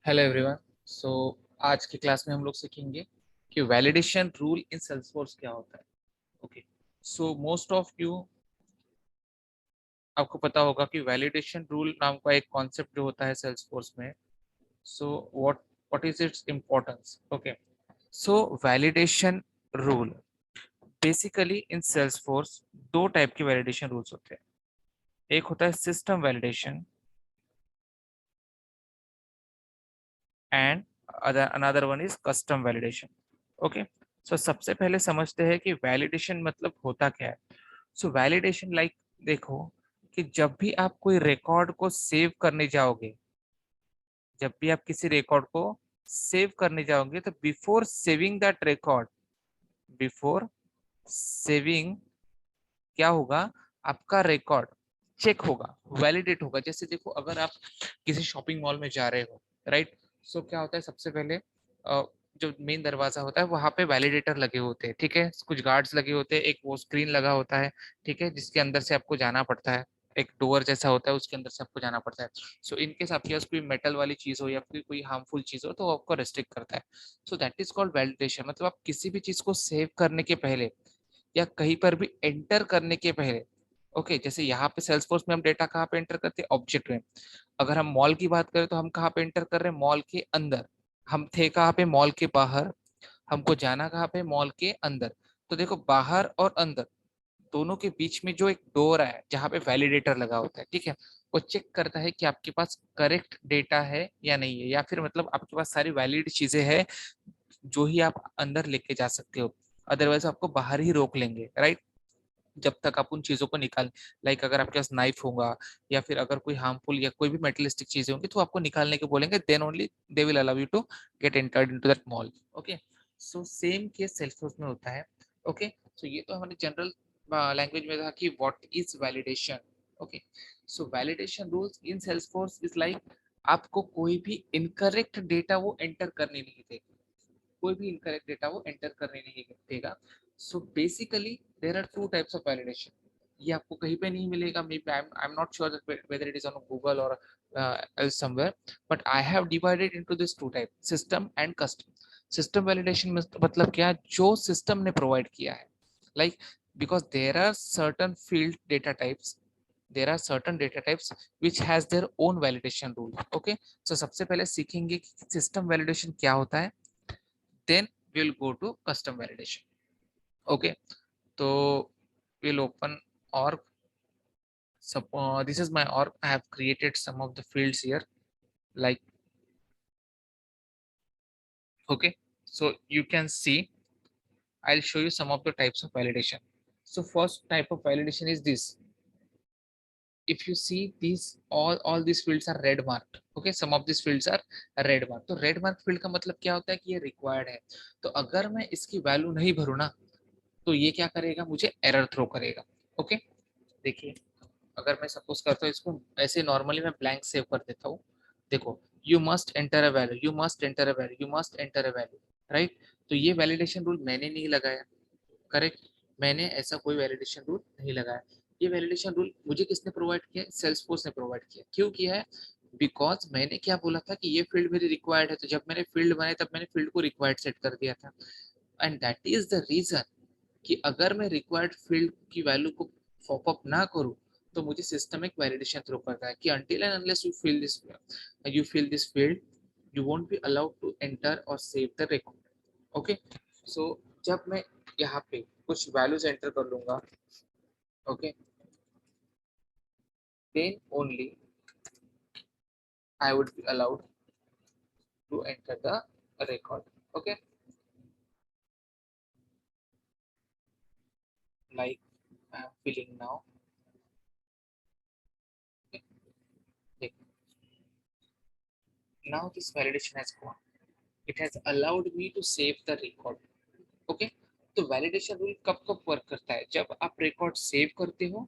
Hello everyone. सो आज की class में हम लोग सीखेंगे कि वैलिडेशन रूल इन सेल्सफोर्स क्या होता है। Okay, so most of you आपको पता होगा कि वैलिडेशन रूल नाम का एक कॉन्सेप्ट जो होता है सेल्सफोर्स में। So what what is its importance? Okay, so validation rule basically in Salesforce दो टाइप के वैलिडेशन रूल्स होते हैं। एक होता है system validation and another one is custom validation. Okay, so सबसे पहले समझते हैं कि वैलिडेशन मतलब होता क्या है। सो वैलिडेशन लाइक, देखो कि जब भी आप कोई रिकॉर्ड को सेव करने जाओगे, जब भी आप किसी रिकॉर्ड को सेव करने जाओगे तो before saving that record, before saving क्या होगा, आपका रिकॉर्ड चेक होगा, वैलिडेट होगा। जैसे देखो, अगर आप किसी शॉपिंग मॉल में जा रहे हो, राइट, सो क्या होता है, सबसे पहले जो मेन दरवाजा होता है वहां पे वैलिडेटर लगे होते हैं, ठीक है, कुछ गार्ड्स लगे होते हैं, एक वो स्क्रीन लगा होता है, ठीक है, जिसके अंदर से आपको जाना पड़ता है। एक डोर जैसा होता है, उसके अंदर से आपको जाना पड़ता है। सो इनकेस आपके पास कोई मेटल वाली चीज हो या फिर कोई हार्मफुल चीज हो तो वो आपको रेस्ट्रिक्ट करता है। So that is called validation. मतलब आप किसी भी चीज को सेव करने के पहले या कहीं पर भी एंटर करने के पहले, ओके, जैसे यहाँ पे सेल्सफोर्स में हम डेटा कहाँ पे एंटर करते हैं, ऑब्जेक्ट में। अगर हम मॉल की बात करें तो हम कहाँ पे एंटर कर रहे हैं, मॉल के अंदर। हम थे कहाँ पे, मॉल के बाहर। हमको जाना कहाँ पे, मॉल के अंदर। तो देखो, बाहर और अंदर दोनों के बीच में जो एक डोर है जहाँ पे वैलिडेटर लगा होता है, ठीक है, वो चेक करता है कि आपके पास करेक्ट डेटा है या नहीं है, या फिर मतलब आपके पास सारी वैलिड चीजें हैं जो ही आप अंदर लेके जा सकते हो। अदरवाइज आपको बाहर ही रोक लेंगे, राइट, जब तक आप उन चीजों को निकाल, लाइक अगर आपके पास नाइफ होगा या फिर अगर कोई हार्मफुल या कोई भी मेटलिस्टिक चीजें होंगी तो आपको निकालने के बोलेंगे, then only they will allow you to get entered into that mall. Okay, so same case Salesforce में होता है। ओके, सो ये तो हमारे जनरल लैंग्वेज में था कि what is validation. Okay, so validation rules in Salesforce is like, आपको कोई भी इनकरेक्ट डेटा वो एंटर करने नहीं देगा, कोई भी इनकरेक्ट डेटा वो एंटर करने नहीं देगा। So basically there are two types of validation. ये आपको कहीं पे नहीं मिलेगा, maybe I am not sure that whether it is on Google और else somewhere, but I have divided into this two type, system and custom. System validation मतलब क्या, जो सिस्टम ने प्रोवाइड किया है, like, because there are certain field data types, there are certain data types which has their own validation rule. Okay, so सबसे पहले सीखेंगे कि सिस्टम वैलिडेशन क्या होता है, then we'll go to custom validation. Okay, so we'll open org. So this is my org. I have created some of the fields here, like, okay, so you can see, I'll show you some of the types of validation. So first type of validation is this. If you see these, all these fields are red marked. Okay, some of these fields are red marked. तो red mark field का मतलब क्या होता है कि ये required है। तो अगर मैं इसकी वैल्यू नहीं भरूँ ना, तो ये क्या करेगा, मुझे एरर थ्रो करेगा। ओके, देखिए, अगर मैं सपोज करता हूँ इसको ऐसे, नॉर्मली मैं ब्लैंक सेव कर देता हूँ। देखो, you must enter a value, you must enter a value, you must enter a value, right. तो ये वैलिडेशन रूल मैंने नहीं लगाया, करेक्ट, मैंने ऐसा कोई वैलिडेशन रूल नहीं लगाया। ये वैलिडेशन रूल मुझे किसने प्रोवाइड किया, सेल्सफोर्स ने प्रोवाइड किया। क्यों किया है, बिकॉज मैंने क्या बोला था कि ये फील्ड मेरी रिक्वायर्ड है, तो जब मैंने फील्ड बनाया तब मैंने फील्ड को रिक्वायर्ड सेट कर दिया था। And that is the reason कि अगर मैं रिक्वायर्ड फील्ड की वैल्यू को पॉप अप ना करूं तो मुझे सिस्टम एक वैलिडेशन थ्रो करता है कि until and unless you fill this field, you won't be allowed to enter or save the record. Okay, so जब मैं यहाँ पे कुछ वैल्यूज एंटर कर लूंगा, okay, then only I would be allowed to enter the record. Okay, like I am filling now. Okay, now this validation has gone, it has allowed me to save the record. Okay, तो validation rule कब कब work करता है, जब आप record save करते हो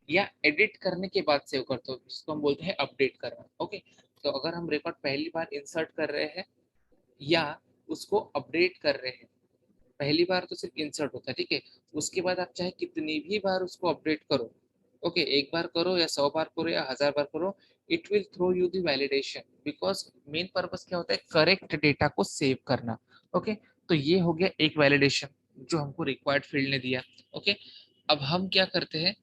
या एडिट करने के बाद सेव करते हो, जिसको हम बोलते हैं अपडेट करना। ओके, तो अगर हम रिकॉर्ड पहली बार इंसर्ट कर रहे हैं या उसको अपडेट कर रहे हैं, पहली बार तो सिर्फ इंसर्ट होता है, ठीक है, उसके बाद आप चाहे कितनी भी बार उसको अपडेट करो, ओके, एक बार करो या 100 बार करो या 1000 बार करो, it will throw you the validation, because main purpose क्या होता है, करेक्ट डेटा को सेव करना। ओके, तो ये हो गया एक वैलिडेशन जो हमको रिक्वायर्ड फील्ड ने दिया। ओके, अब हम क्या करते हैं,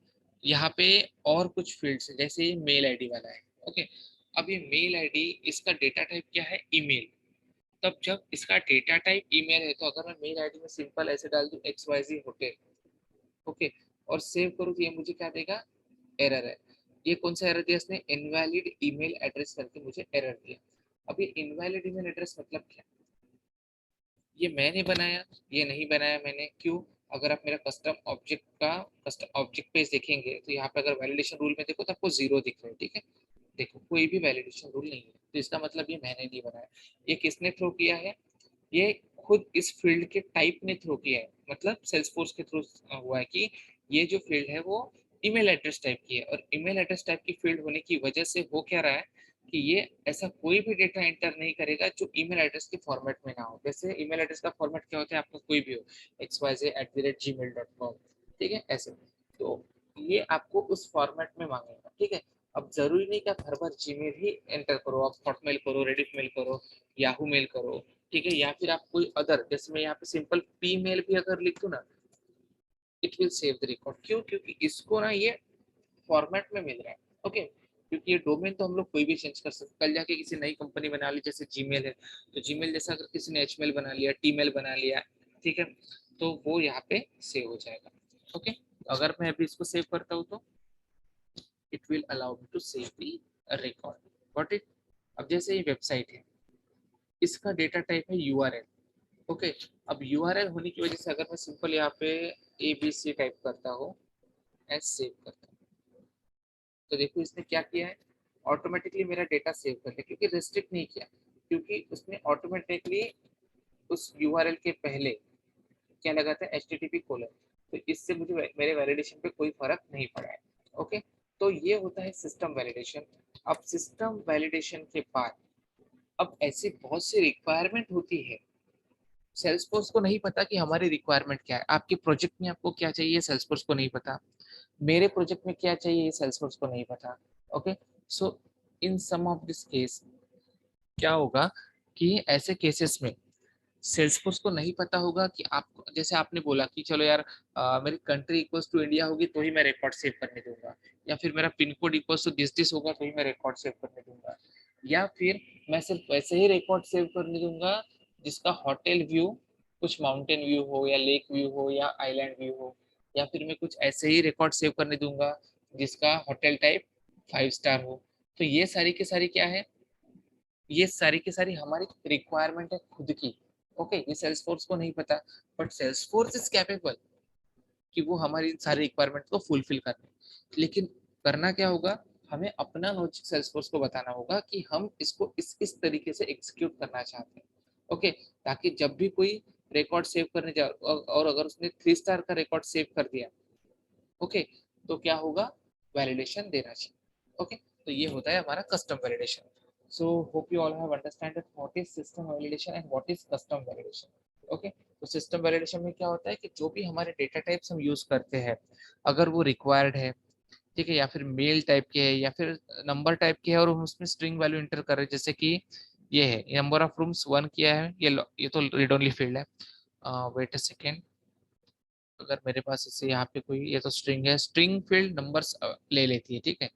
यहाँ पे और कुछ फील्ड्स है, जैसे ये मेल आईडी वाला है। ओके, अब ये मेल आईडी, इसका डेटा टाइप क्या है, ईमेल। तब जब इसका डेटा टाइप ईमेल है, तो अगर मैं मेल आईडी में सिंपल ऐसे डाल दूं XYZ होटल, ओके, और सेव करूँ, तो ये मुझे क्या देगा, एरर है। ये कौन सा एरर दिया इसने, इनवैलिड ईमेल एड्रेस करके मुझे एरर दिया। अब ये इनवैलिड ईमेल एड्रेस मतलब क्या, ये मैंने बनाया, ये नहीं बनाया मैंने, क्यों? अगर आप मेरा कस्टम ऑब्जेक्ट का कस्टम ऑब्जेक्ट पेज देखेंगे, तो यहाँ पे अगर वैलिडेशन रूल में देखो तो आपको 0 दिख रहा है, ठीक है। देखो कोई भी वैलिडेशन रूल नहीं है, तो इसका मतलब ये मैंने नहीं बनाया। ये किसने थ्रो किया है, ये खुद इस फील्ड के टाइप ने थ्रो किया है, मतलब सेल्सफोर्स के थ्रू हुआ है कि ये जो फील्ड है वो ईमेल एड्रेस टाइप की है, और ईमेल एड्रेस टाइप की फील्ड होने की वजह से हो क्या रहा है कि ये ऐसा कोई भी डेटा एंटर नहीं करेगा जो ईमेल एड्रेस के फॉर्मेट में ना हो। जैसे ईमेल एड्रेस का फॉर्मेट क्या होता है, आपका कोई भी हो, xyz@gmail.com, ठीक है, ऐसे। तो ये आपको उस फॉर्मेट में मांगेगा, ठीक है। अब जरूरी नहीं कि आप हर बार जीमेल ही एंटर करो, आप हॉटमेल करो, रेडिट मेल करो, याहू मेल करो, ठीक है, या फिर आप कोई अदर, जैसे मैं यहाँ पे सिंपल पी मेल भी अगर लिख दूं ना, it will save the record. क्यों? क्योंकि इसको ना ये फॉर्मेट में मिल रहा है। ओके, क्योंकि ये डोमेन तो हम लोग कोई भी चेंज कर सकते, कल जाके किसी नई कंपनी बना ली, जैसे जीमेल है, तो जीमेल जैसा अगर किसी ने एचमेल बना लिया, टीमेल बना लिया, ठीक है, तो वो यहाँ पे सेव हो जाएगा। ओके, अगर मैं अभी इसको सेव करता हूँ, तो it will allow me to save the record. Got it? अब जैसे ये वेबसाइट है, इसका डेटा टाइप है यूआरएल। ओके, अब यूआरएल होने की वजह से अगर मैं सिंपल यहाँ पे ABC टाइप करता हूँ, एस सेव करता हूँ, तो देखो इसने क्या किया है, ऑटोमेटिकली मेरा डेटा सेव कर लिया, क्योंकि रेस्ट्रिक्ट नहीं किया, क्योंकि उसने ऑटोमेटिकली उस यूआरएल के पहले क्या लगा था, HTTP:, तो इससे मुझे मेरे वैलिडेशन पे कोई फर्क नहीं पड़ा है। ओके, तो ये होता है सिस्टम वैलिडेशन। अब सिस्टम वैलिडेशन के बाद अब ऐसी बहुत सी रिक्वायरमेंट होती है, सेल्सफोर्स को नहीं पता कि हमारी रिक्वायरमेंट क्या है, आपके प्रोजेक्ट में आपको क्या चाहिए सेल्सफोर्स को नहीं पता, मेरे प्रोजेक्ट में क्या चाहिए सेल्सफोर्स को नहीं पता। Okay, so in some of this case क्या होगा कि ऐसे केसेस में सेल्सफोर्स को नहीं पता होगा कि आप, जैसे आपने बोला कि चलो यार, मेरी कंट्री इक्वल्स टू इंडिया होगी तो ही मैं रिकॉर्ड सेव करने दूंगा, या फिर मेरा pin code equals to this होगा तो ही मैं रिकॉर्ड सेव करने दूंगा, या फिर मैं सिर्फ वैसे ही रिकॉर्ड सेव करने दूंगा जिसका होटल व्यू कुछ माउंटेन व्यू हो, या लेक व्यू हो, या आइलैंड व्यू हो, या फिर मैं कुछ ऐसे ही रिकॉर्ड सेव करने दूंगा जिसका होटल टाइप 5 स्टार हो। तो ये सारी की सारी क्या है, ये सारी की सारी हमारी रिक्वायरमेंट है खुद की। ओके, ये सेल्सफोर्स को नहीं पता, बट सेल्सफोर्स इज कैपेबल कि वो हमारी सारी रिक्वायरमेंट को फुलफिल कर दे। लेकिन करना क्या होगा, हमें अपना लॉजिक सेल्सफोर्स को बताना होगा कि हम इसको इस तरीके से एग्जीक्यूट करना चाहते हैं। ओके, ताकि जब भी कोई रिकॉर्ड सेव करने जाए, और अगर उसने 3 स्टार का रिकॉर्ड सेव कर दिया, ओके, तो क्या होगा, वैलिडेशन देना चाहिए। ओके, तो ये होता है हमारा custom validation. So hope you all have understand what is system validation and what is custom validation. Okay, तो सिस्टम वैलिडेशन में क्या होता है कि जो भी हमारे डेटा टाइप्स हम यूज करते हैं, अगर वो रिक्वायर्ड है, ठीक है, या फिर मेल टाइप के है, या फिर नंबर टाइप के है, और हम उसमें स्ट्रिंग वैल्यू इंटर कर रहे हैं, जैसे कि ये है, नंबर ऑफ रूम्स 1 किया है, ये तो रीड ओनली फील्ड है। वेट अ सेकेंड, अगर मेरे पास जैसे यहाँ पे कोई, ये तो स्ट्रिंग है, स्ट्रिंग फील्ड नंबर्स ले लेती है, ठीक है।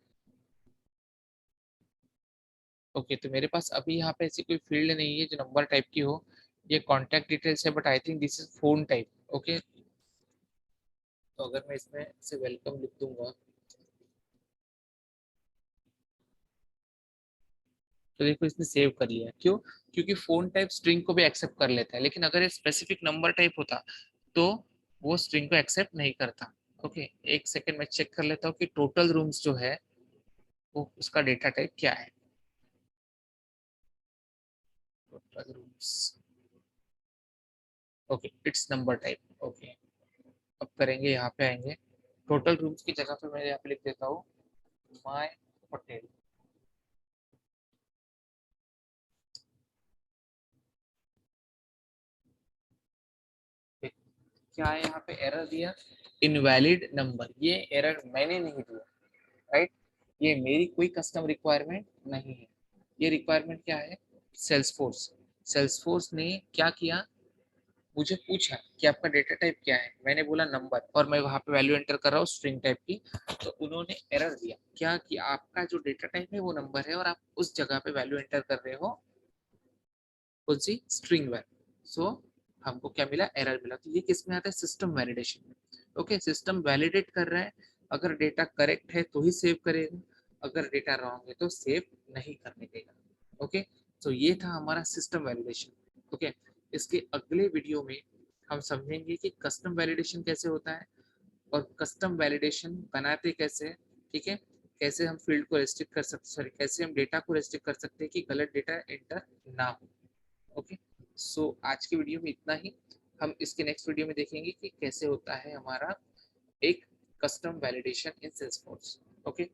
ओके, तो मेरे पास अभी यहाँ पे ऐसी कोई फील्ड नहीं है जो नंबर टाइप की हो, ये कॉन्टैक्ट डिटेल्स है, but I think this is phone type. Okay, तो अगर मैं इसमें से वेलकम लिख दूंगा, तो देखो इसने सेव कर लिया, क्यों? क्योंकि फोन टाइप स्ट्रिंग को भी एक्सेप्ट कर लेता है, लेकिन अगर ये स्पेसिफिक नंबर टाइप होता तो वो स्ट्रिंग को एक्सेप्ट नहीं करता। ओके, एक सेकेंड में चेक कर लेता हूँ कि टोटल रूम्स जो है वो उसका डेटा टाइप क्या है। Total rooms, okay, it's number type. Okay, अब करेंगे, यहाँ पे आएंगे, टोटल रूम्स की जगह पे मैं यहाँ पे लिख देता हूँ माय होटल। क्या है यहाँ पे एरर दिया, इनवैलिड नंबर, ये एरर मैंने नहीं दिया, राइट। ये मेरी कोई कस्टम रिक्वायरमेंट नहीं है। ये रिक्वायरमेंट क्या है, सेल्सफोर्स। सेल्सफोर्स ने क्या किया, मुझे पूछा कि आपका डेटा टाइप क्या है, मैंने बोला नंबर, और मैं वहां पे वैल्यू एंटर कर रहा हूँ स्ट्रिंग टाइप की। तो उन्होंने एरर दिया क्या कि आपका जो डेटा टाइप है वो नंबर है और आप उस जगह पे वैल्यू एंटर कर रहे हो कौन सी, स्ट्रिंग वैल्यू। सो हमको क्या मिला, एरर मिला। तो ये किस में आता है, सिस्टम वैलिडेशन में। ओके, सिस्टम वैलिडेट कर रहा है, अगर डेटा करेक्ट है तो ही सेव करेगा, अगर डेटा रॉन्ग है तो सेव नहीं करने देगा। ओके, तो ये था हमारा सिस्टम वैलिडेशन। ओके, इसके अगले वीडियो में हम समझेंगे कि कस्टम वैलिडेशन कैसे होता है और कस्टम वैलिडेशन बनाते कैसे हैं, ठीक है। कैसे हम फील्ड को रेस्ट्रिक्ट कर सकते, सॉरी कैसे हम डेटा को रेस्ट्रिक्ट कर सकते हैं कि गलत डेटा एंटर ना हो। ओके, सो आज की वीडियो में इतना ही। हम इसके नेक्स्ट वीडियो में देखेंगे कि कैसे होता है हमारा एक कस्टम वैलिडेशन इन सेल्सफोर्स। ओके।